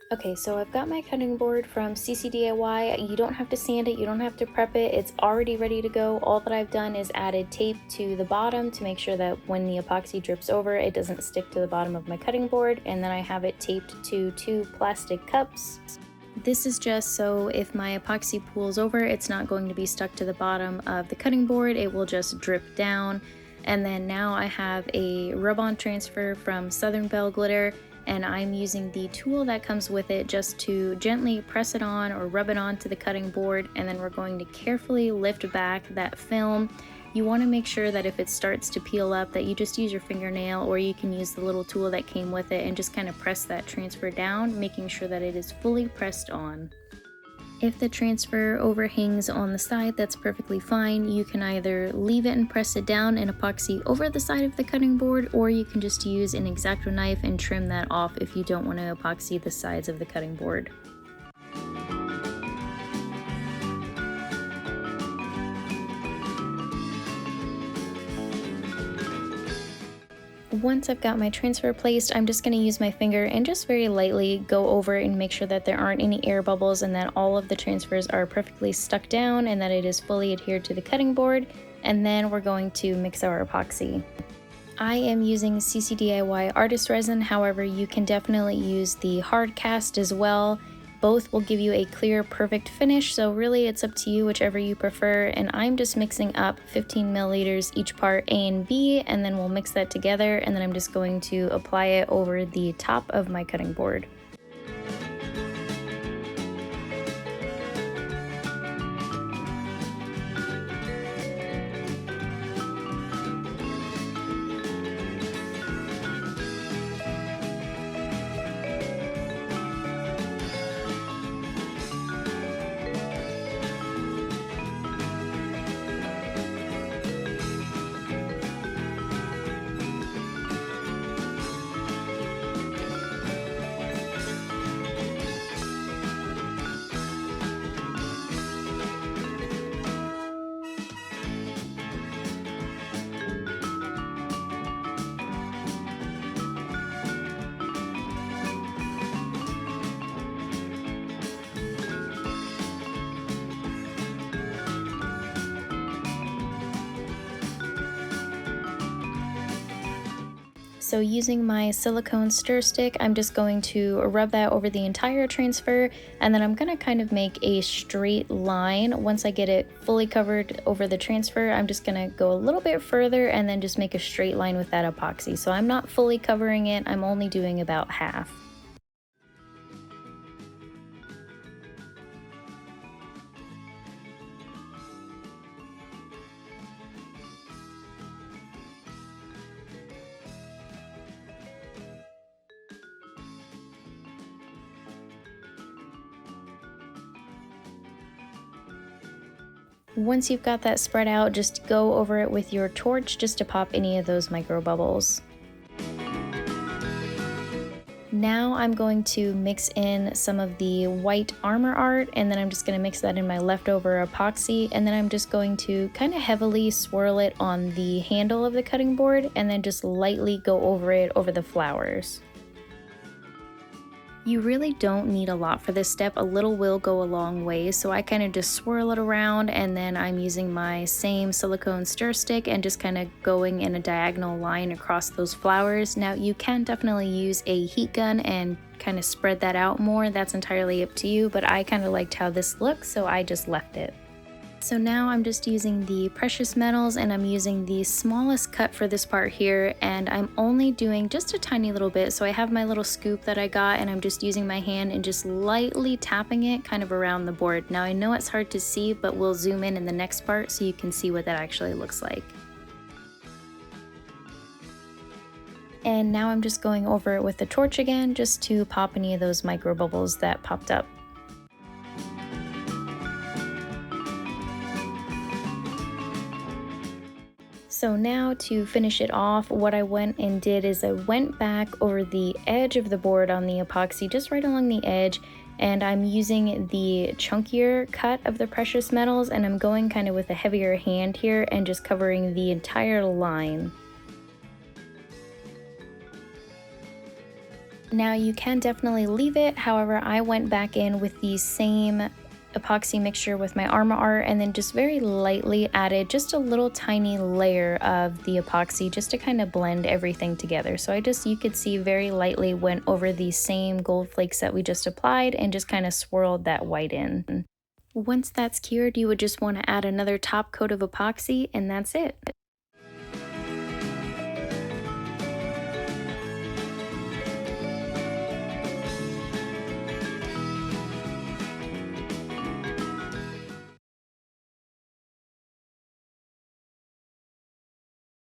Okay, so I've got my cutting board from CCDIY. You don't have to sand it, you don't have to prep it. It's already ready to go. All that I've done is added tape to the bottom to make sure that when the epoxy drips over, it doesn't stick to the bottom of my cutting board. And then I have it taped to 2 plastic cups. This is just so if my epoxy pools over, it's not going to be stuck to the bottom of the cutting board. It will just drip down. And then now I have a rub-on transfer from Southern Belle Glitter, and I'm using the tool that comes with it just to gently press it on or rub it onto the cutting board, and then we're going to carefully lift back that film. You want to make sure that if it starts to peel up that you just use your fingernail, or you can use the little tool that came with it and just kind of press that transfer down, making sure that it is fully pressed on. If the transfer overhangs on the side, that's perfectly fine. You can either leave it and press it down and epoxy over the side of the cutting board, or you can just use an X-Acto knife and trim that off if you don't want to epoxy the sides of the cutting board. Once I've got my transfer placed, I'm just going to use my finger and just very lightly go over it and make sure that there aren't any air bubbles and that all of the transfers are perfectly stuck down and that it is fully adhered to the cutting board. And then we're going to mix our epoxy. I am using CCDIY artist resin, however you can definitely use the hard cast as well. Both will give you a clear, perfect finish, so really it's up to you, whichever you prefer. And I'm just mixing up 15 milliliters each part A and B, and then we'll mix that together, and then I'm just going to apply it over the top of my cutting board. So using my silicone stir stick, I'm just going to rub that over the entire transfer, and then I'm going to kind of make a straight line. Once I get it fully covered over the transfer, I'm just going to go a little bit further and then just make a straight line with that epoxy. So I'm not fully covering it, I'm only doing about half. Once you've got that spread out, just go over it with your torch just to pop any of those micro bubbles. Now I'm going to mix in some of the white armor art, and then I'm just going to mix that in my leftover epoxy, and then I'm just going to kind of heavily swirl it on the handle of the cutting board and then just lightly go over it over the flowers. You really don't need a lot for this step. A little will go a long way, so I kind of just swirl it around, and then I'm using my same silicone stir stick and just kind of going in a diagonal line across those flowers. Now you can definitely use a heat gun and kind of spread that out more. That's entirely up to you, but I kind of liked how this looks, so I just left it. So now I'm just using the precious metals, and I'm using the smallest cut for this part here, and I'm only doing just a tiny little bit. So I have my little scoop that I got, and I'm just using my hand and just lightly tapping it kind of around the board. Now I know it's hard to see, but we'll zoom in the next part so you can see what that actually looks like. And now I'm just going over it with the torch again just to pop any of those micro bubbles that popped up. So now to finish it off, what I went and did is I went back over the edge of the board on the epoxy, just right along the edge, and I'm using the chunkier cut of the precious metals, and I'm going kind of with a heavier hand here and just covering the entire line. Now you can definitely leave it, however I went back in with the same epoxy mixture with my Arma Art and then just very lightly added just a little tiny layer of the epoxy just to kind of blend everything together. So you could see very lightly went over the same gold flakes that we just applied and just kind of swirled that white in. Once that's cured, you would just want to add another top coat of epoxy and that's it.